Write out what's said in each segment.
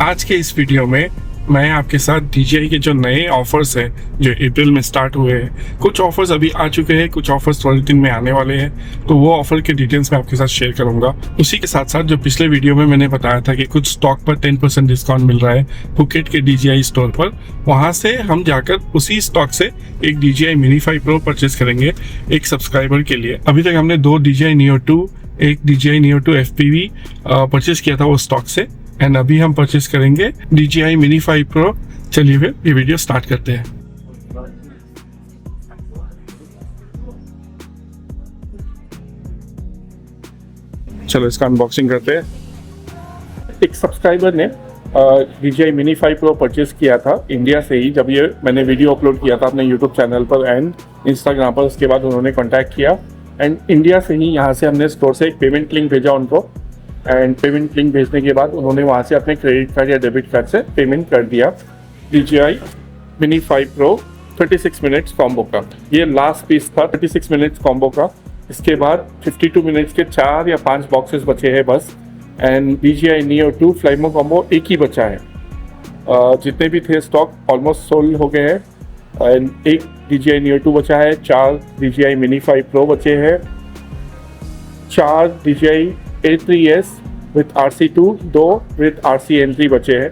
आज के इस वीडियो में मैं आपके साथ DJI के जो नए ऑफर्स हैं जो अप्रैल में स्टार्ट हुए हैं, कुछ ऑफर्स अभी आ चुके हैं, कुछ ऑफर्स थोड़े दिन में आने वाले हैं, तो वो ऑफर के डिटेल्स मैं आपके साथ शेयर करूंगा। उसी के साथ साथ जो पिछले वीडियो में मैंने बताया था कि कुछ स्टॉक पर 10% डिस्काउंट मिल रहा है फुकेट के DJI स्टोर पर, वहां से हम जाकर उसी स्टॉक से एक DJI Mini 5 Pro परचेज करेंगे एक सब्सक्राइबर के लिए। अभी तक हमने दो DJI Neo 2, एक DJI Neo 2 FPV परचेज किया था वो स्टॉक से, एंड अभी हम परचेस करेंगे DJI Mini 5 Pro। चलिए फिर ये वीडियो स्टार्ट करते हैं। चलो इसका अनबॉक्सिंग करते हैं। एक सब्सक्राइबर ने DJI Mini 5 Pro परचेस किया था इंडिया से ही, जब ये मैंने वीडियो अपलोड किया था अपने यूट्यूब चैनल पर एंड इंस्टाग्राम पर। उसके बाद उन्होंने कॉन्टैक्ट किया एंड इंडिया से ही यहाँ से हमने स्टोर से एक पेमेंट लिंक भेजा उनको, एंड पेमेंट लिंक भेजने के बाद उन्होंने वहाँ से अपने क्रेडिट कार्ड या डेबिट कार्ड से पेमेंट कर दिया। DJI Mini 5 Pro 36 minutes combo का ये लास्ट पीस था, 36 मिनट्स कॉम्बो का। इसके बाद 52 मिनट्स के 4 या 5 बॉक्सेस बचे हैं बस, एंड DJI Neo 2 फ्लाइमो कॉम्बो एक ही बचा है। जितने भी थे स्टॉक ऑलमोस्ट सोल्ड हो गए हैं, एंड एक DJI Neo 2 बचा है, 4 DJI Mini 5 Pro बचे हैं, 4 DJI A3s with RC2, 2 with RC-N3 बचे हैं।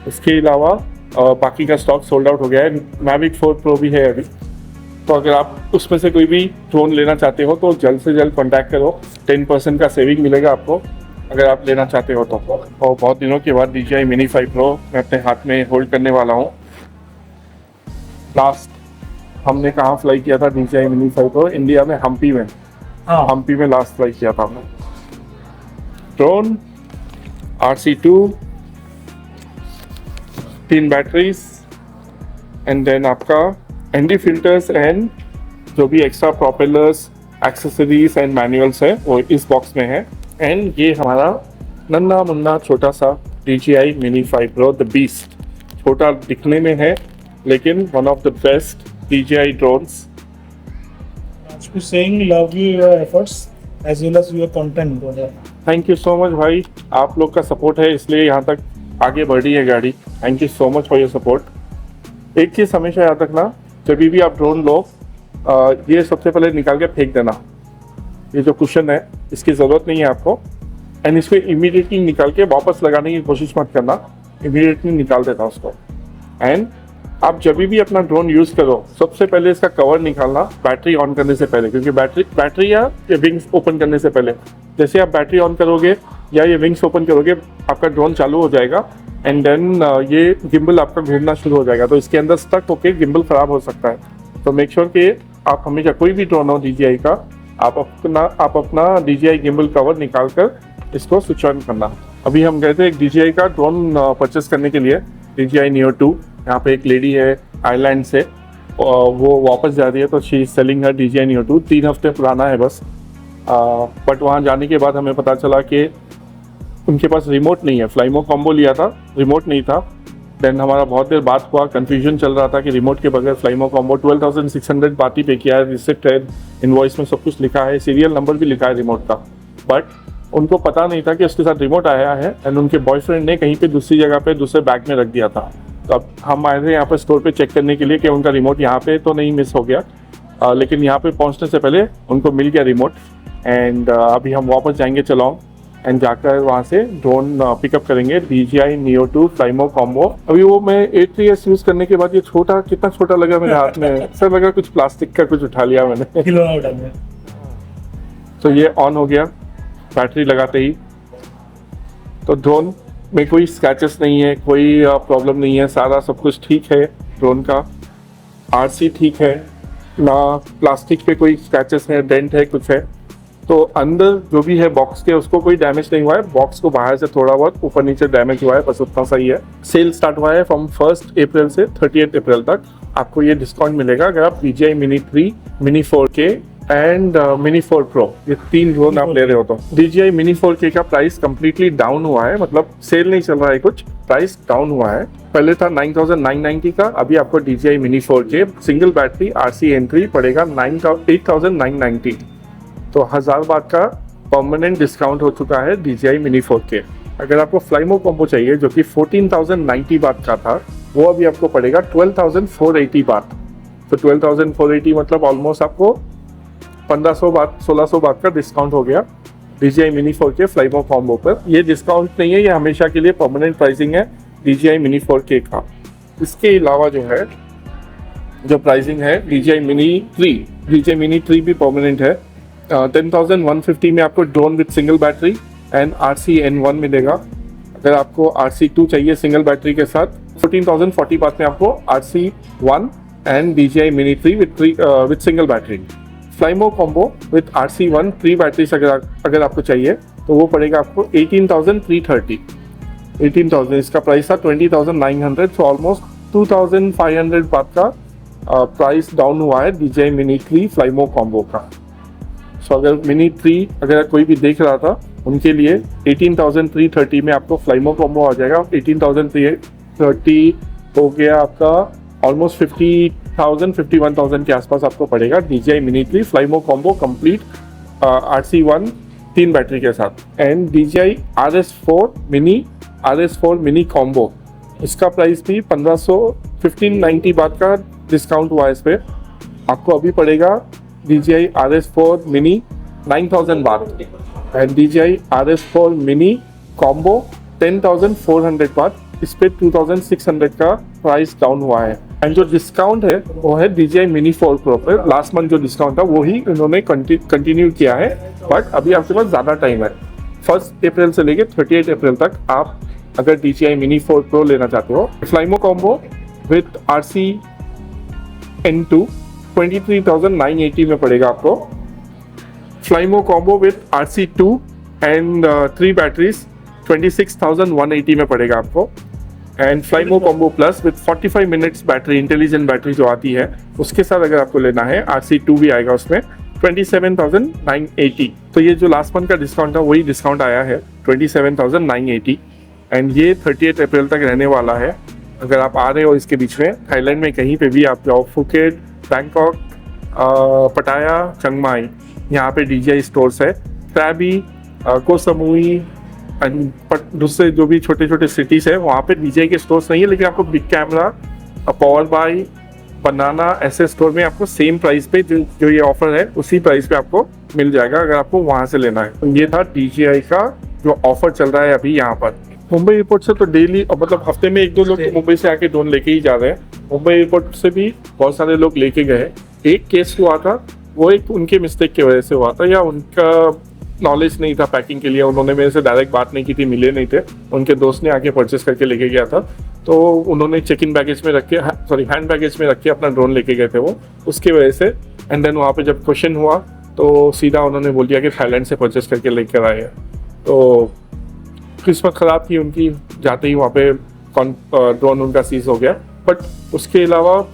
इसके अलावा बाकी का स्टॉक सोल्ड आउट हो गया है। Mavic 4 Pro भी है अभी, तो अगर आप उसमें से कोई भी ड्रोन लेना चाहते हो तो जल्द से जल्द कॉन्टैक्ट करो। 10% का सेविंग मिलेगा आपको अगर आप लेना चाहते हो तो। और बहुत दिनों के बाद DJI Mini 5 Pro मैं अपने हाथ में होल्ड करने वाला हूँ। लास्ट हमने कहाँ फ्लाई किया था DJI Mini 5 Pro? इंडिया में हम्पी में। हम्पी में लास्ट फ्लाई किया था हमने। Drone, RC2, 3 batteries, and then आपका ND फिल्टर्स एंड जो भी extra propellers, accessories and manuals है वो इस बॉक्स में है। एंड ये हमारा नन्ना मुन्ना छोटा सा DJI Mini 5 Pro the beast. छोटा दिखने में है लेकिन one of the best DJI drones. saying love you your efforts as well as your content. Thank you so much भाई, आप लोग का सपोर्ट है इसलिए यहाँ तक आगे बढ़ रही है गाड़ी। Thank you so much for your support. एक चीज़ हमेशा याद रखना, जब भी आप ड्रोन लो ये सबसे पहले निकाल के फेंक देना। ये जो कुशन है इसकी ज़रूरत नहीं है आपको, एंड इसको इमीडिएटली निकाल के वापस लगाने की कोशिश मत करना, इमीडिएटली निकाल देना उसको। एंड आप जब भी अपना ड्रोन यूज़ करो सबसे पहले इसका कवर निकालना बैटरी ऑन करने से पहले, क्योंकि बैटरी या विंग्स ओपन करने से पहले जैसे आप बैटरी ऑन करोगे या ये विंग्स ओपन करोगे आपका ड्रोन चालू हो जाएगा, एंड देन ये गिम्बल आपका घूमना शुरू हो जाएगा, तो इसके अंदर स्टक होकर गिम्बल खराब हो सकता है। तो मेक श्योर कि आप हमेशा कोई भी ड्रोन हो DJI का, आप अपना DJI गिम्बल कवर निकाल कर इसको स्विच ऑन करना। अभी हम गए थे एक DJI का ड्रोन परचेस करने के लिए, DJI Neo 2। यहाँ पे एक लेडी है आयरलैंड से, वो वापस जा रही है, तो शी इज सेलिंग है DJI Neo 2। 3 हफ्ते पुराना है बस, बट वहाँ जाने के बाद हमें पता चला कि उनके पास रिमोट नहीं है। फ्लाइमो कॉम्बो लिया था, रिमोट नहीं था। देन हमारा बहुत देर बात हुआ, कन्फ्यूजन चल रहा था कि रिमोट के बगैर फ्लाइमो कॉम्बो 12,600 बात ही पे किया है, रिसिप्ट है, इनवॉइस में सब कुछ लिखा है, सीरियल नंबर भी लिखा है रिमोट का, बट उनको पता नहीं था कि उसके साथ रिमोट आया है, एंड उनके बॉयफ्रेंड ने कहीं पे दूसरी जगह पे दूसरे बैग में रख दिया था। तो अब हम आए थे यहाँ पर स्टोर पे चेक करने के लिए कि उनका रिमोट यहाँ पे तो नहीं मिस हो गया, लेकिन यहाँ पे पहुँचने से पहले उनको मिल गया रिमोट। एंड अभी हम वापस जाएंगे चलाओ एंड जाकर वहाँ से ड्रोन पिकअप करेंगे DJI Neo 2 फ्लाइमो कॉम्बो। अभी वो मैं A3s यूज़ करने के बाद ये छोटा, कितना छोटा लगा मेरे हाथ में, ऐसा लगा कुछ प्लास्टिक का कुछ उठा लिया मैंने। खिलौना उठा लिया। तो ये ऑन हो गया बैटरी लगाते ही। तो ड्रोन में कोई स्क्रैचेस नहीं है, कोई प्रॉब्लम नहीं है, सारा सब कुछ ठीक है। ड्रोन का RC ठीक है, ना प्लास्टिक पे कोई स्क्रैचेस है, डेंट है, कुछ है। तो अंदर जो भी है बॉक्स के उसको कोई डैमेज नहीं हुआ है, बॉक्स को बाहर से थोड़ा बहुत ऊपर नीचे डैमेज हुआ है, बस उतना सही है। सेल स्टार्ट हुआ है फ्रॉम 1 अप्रैल से 30 अप्रैल तक। आपको ये डिस्काउंट मिलेगा अगर आप DJI Mini 3, Mini 4K and Mini 4 Pro ये 3 ड्रोन आप ले रहे हो तो। DJI Mini 4K का प्राइस कम्प्लीटली डाउन हुआ है, मतलब सेल नहीं चल रहा है, कुछ प्राइस डाउन हुआ है। पहले था 9,990 का, अभी आपको DJI Mini 4K single battery RC-N3 पड़ेगा 8,990। तो 1000 बात का परमानेंट डिस्काउंट हो चुका है DJI Mini 4K। अगर आपको फ्लाइमो कॉम्बो चाहिए जो कि 14,090 बात का था, वो अभी आपको पड़ेगा 12,480 बात। तो 12,480 मतलब ऑलमोस्ट आपको 1500 बात 1600 बात का डिस्काउंट हो गया DJI Mini 4K फ्लाइमो कॉम्बो पर। ये डिस्काउंट नहीं है, ये हमेशा के लिए परमानेंट प्राइसिंग है DJI Mini 4K का। इसके अलावा जो है जो प्राइसिंग है DJI Mini 3 भी परमानेंट है। 10,150 में आपको drone with single battery and RC-N1 मिलेगा। अगर आपको RC2 चाहिए सिंगल बैटरी के साथ 14,040 बात में आपको RC1 and DJI Mini 3 with single battery. Fly more combo with RC1 3 batteries अगर आपको चाहिए तो वो पड़ेगा आपको 18,330। 18,000 इसका प्राइस था 20,900, तो ऑलमोस्ट 2,500 बात का प्राइस डाउन हुआ है DJI Mini 3 फ्लाइमो कॉम्बो का। सो अगर Mini 3 अगर कोई भी देख रहा था उनके लिए 18,330 में आपको फ्लाइमो कॉम्बो आ जाएगा। 18,330 हो गया आपका ऑलमोस्ट 51,000 के आसपास आपको पड़ेगा DJI Mini 3 fly more combo complete RC1 3 battery के साथ। And DJI RS4 mini combo, इसका प्राइस भी 1590 बात का डिस्काउंट हुआ है इस पर। आपको अभी पड़ेगा DJI RS4 मिनी 9,000 बात and DJI RS4 mini combo 10,400 बात। इस पे 2,600 का प्राइस डाउन हुआ है। एंड जो डिस्काउंट है वो है DJI Mini 4 Pro पर। लास्ट मंथ जो डिस्काउंट था वही उन्होंने कंटिन्यू किया है, बट अभी आपके पास ज़्यादा टाइम है। 1 अप्रैल से लेके 38 अप्रैल तक आप अगर DJI Mini 4 Pro लेना चाहते हो। फ्लाइमो कॉम्बो विथ RC-N2 23,980 में पड़ेगा आपको। Fly more combo with RC2 and 3 batteries 26,180 में पड़ेगा आपको। And fly more combo plus with 45 minutes battery, intelligent battery जो आती है उसके साथ अगर आपको लेना है RC2 भी आएगा उसमें 27,980। तो ये जो लास्ट मंथ का डिस्काउंट था वही डिस्काउंट आया है 27,980। एंड ये 38 अप्रैल तक रहने वाला है। अगर आप आ रहे हो इसके बीच में थाईलैंड में कहीं पे भी आप जाओ, फुकेट, बैंकॉक, पटाया, चिंग माई, यहाँ पे DJI स्टोर्स है। क्रैबी, को समूही एंड दूसरे जो भी छोटे छोटे सिटीज़ है वहाँ पे DJI के स्टोर्स नहीं है, लेकिन आपको बिग कैमरा, पावर बाई, बनाना ऐसे स्टोर में आपको सेम प्राइस पे जो ये ऑफर है उसी प्राइस पे आपको मिल जाएगा अगर आपको वहाँ से लेना है। तो ये था DJI का जो ऑफर चल रहा है अभी यहाँ पर। मुंबई एयरपोर्ट से तो डेली मतलब हफ्ते में 1-2 लोग तो मुंबई से आके ड्रोन लेके ही जा रहे हैं। मुंबई एयरपोर्ट से भी बहुत सारे लोग लेके गए। एक केस हुआ था, वो एक उनके मिस्टेक की वजह से हुआ था, या उनका नॉलेज नहीं था पैकिंग के लिए, उन्होंने मेरे से डायरेक्ट बात नहीं की थी, मिले नहीं थे, उनके दोस्त ने आके परचेस करके लेके गया था, तो उन्होंने चेक इन बैगेज में रख के हैंड बैगेज में रख के अपना ड्रोन लेके गए थे वो, उसकी वजह से। एंड देन वहाँ पे जब क्वेश्चन हुआ तो सीधा उन्होंने बोल दिया कि थाईलैंड से परचेस करके लेकर आए हैं। तो किस्मत ख़राब थी उनकी, जाते ही वहाँ पे ड्रोन उनका सीज हो गया। बट उसके अलावा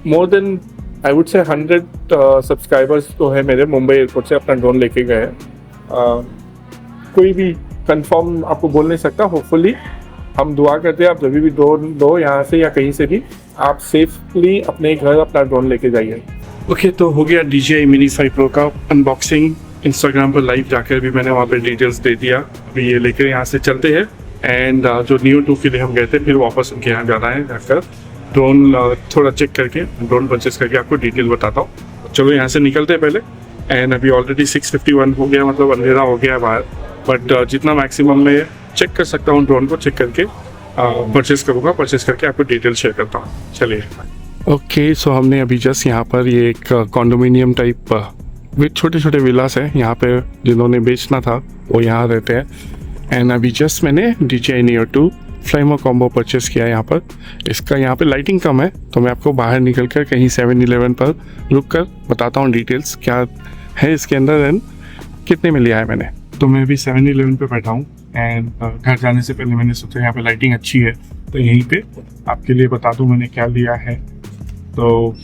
more then I would say 100 subscribers तो है मेरे मुंबई एयरपोर्ट से अपना ड्रोन लेके गए हैं। कोई भी कंफर्म आपको बोल नहीं सकता। होपफुली हम दुआ करते हैं आप जब भी ड्रोन दो यहाँ से या कहीं से भी, आप सेफली अपने घर अपना ड्रोन लेके जाइए। ओके, तो हो गया DJI Mini 5 Pro का अनबॉक्सिंग। इंस्टाग्राम पर लाइव जाकर भी मैंने वहाँ पे डिटेल्स दे दिया। अभी ये लेकर यहाँ से चलते हैं एंड जो Neo 2 के लिए हम गए थे फिर वापस उनके यहाँ जाना है, जाकर ड्रोन थोड़ा चेक करके ड्रोन परचेस करके आपको डिटेल बताता हूँ। चलो यहाँ से निकलते हैं पहले। एंड अभी ऑलरेडी 6:51 हो गया, मतलब अंधेरा हो गया बाहर, बट जितना मैक्सिमम मैं चेक कर सकता हूँ ड्रोन को चेक करके परचेस करूँगा। परचेस करके आपको डिटेल शेयर करता हूँ। चलिए। ओके, सो हमने अभी जस्ट यहाँ पर ये एक कॉन्डोमिनियम टाइप विद छोटे छोटे विलास है यहाँ पे, जिन्होंने बेचना था वो यहाँ रहते हैं। एंड अभी जस्ट मैंने DJI Neo 2 फ्लाइमो कॉम्बो परचेस किया है यहाँ पर। इसका यहाँ पे लाइटिंग कम है तो मैं आपको बाहर निकल कर कहीं 7-Eleven पर रुक कर बताता हूँ डिटेल्स क्या है इसके अंदर एंड कितने में लिया है मैंने। तो मैं अभी 7-Eleven पे बैठा हूँ एंड घर जाने से पहले मैंने सोचा यहाँ पे लाइटिंग अच्छी है तो यहीं पे आपके लिए बता दूँ मैंने क्या लिया है। तो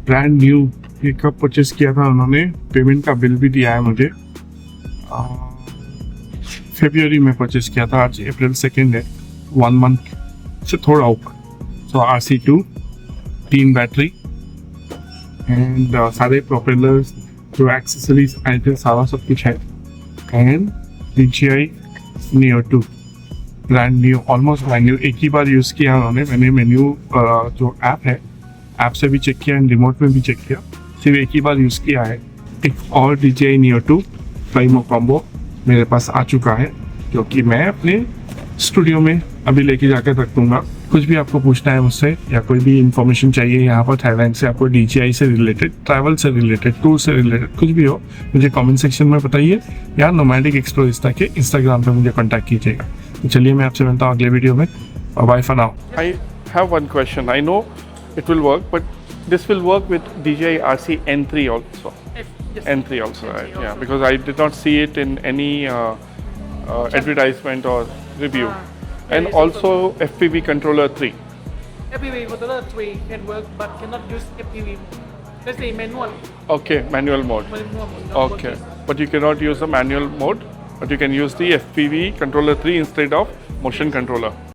ब्रांड न्यू ये कब परचेस किया था उन्होंने, पेमेंट का बिल भी दिया है मुझे। फरवरी में परचेस किया था, आज अप्रैल 2 है, 1 मंथ से थोड़ा ऊपर। सो RC2 3 बैटरी एंड सारे प्रोपेलर्स जो एक्सेसरीज आए थे सारा सब कुछ है। And DJI Neo 2 brand new, almost brand new, एक ही बार यूज़ किया उन्होंने। मैंने मेन्यू जो ऐप है, ऐप से भी चेक किया एंड रिमोट में भी चेक किया, सिर्फ एक ही बार यूज़ किया है। एक और DJI Neo 2 प्राइमो कॉम्बो मेरे पास आ चुका है, जो कि मैं अपने स्टूडियो में अभी लेके जाकर रख दूंगा। कुछ भी आपको पूछना है मुझसे या कोई भी इंफॉर्मेशन चाहिए यहाँ पर थाईलैंड से, आपको DJI से रिलेटेड, ट्रैवल से रिलेटेड, टूर से रिलेटेड कुछ भी हो, मुझे कमेंट सेक्शन में बताइए या नोमैडिक एक्सप्लोरिस्टा के इंस्टाग्राम पे मुझे कॉन्टैक्ट कीजिएगा। तो चलिए मैं आपसे मिलता हूँ अगले वीडियो में। Bye for now. I have one question, I know it will work, but this will work with DJI RC N3 also. Yes. N3 also, right? N3 Yeah, also. because I did not see it in any advertisement or review. Yeah, And it's also FPV controller 3. FPV controller 3 can work, but cannot use FPV. Let's say manual. Okay, manual mode. Manual mode, not Okay, working. but you cannot use the manual mode, but you can use the FPV controller 3 instead of motion controller.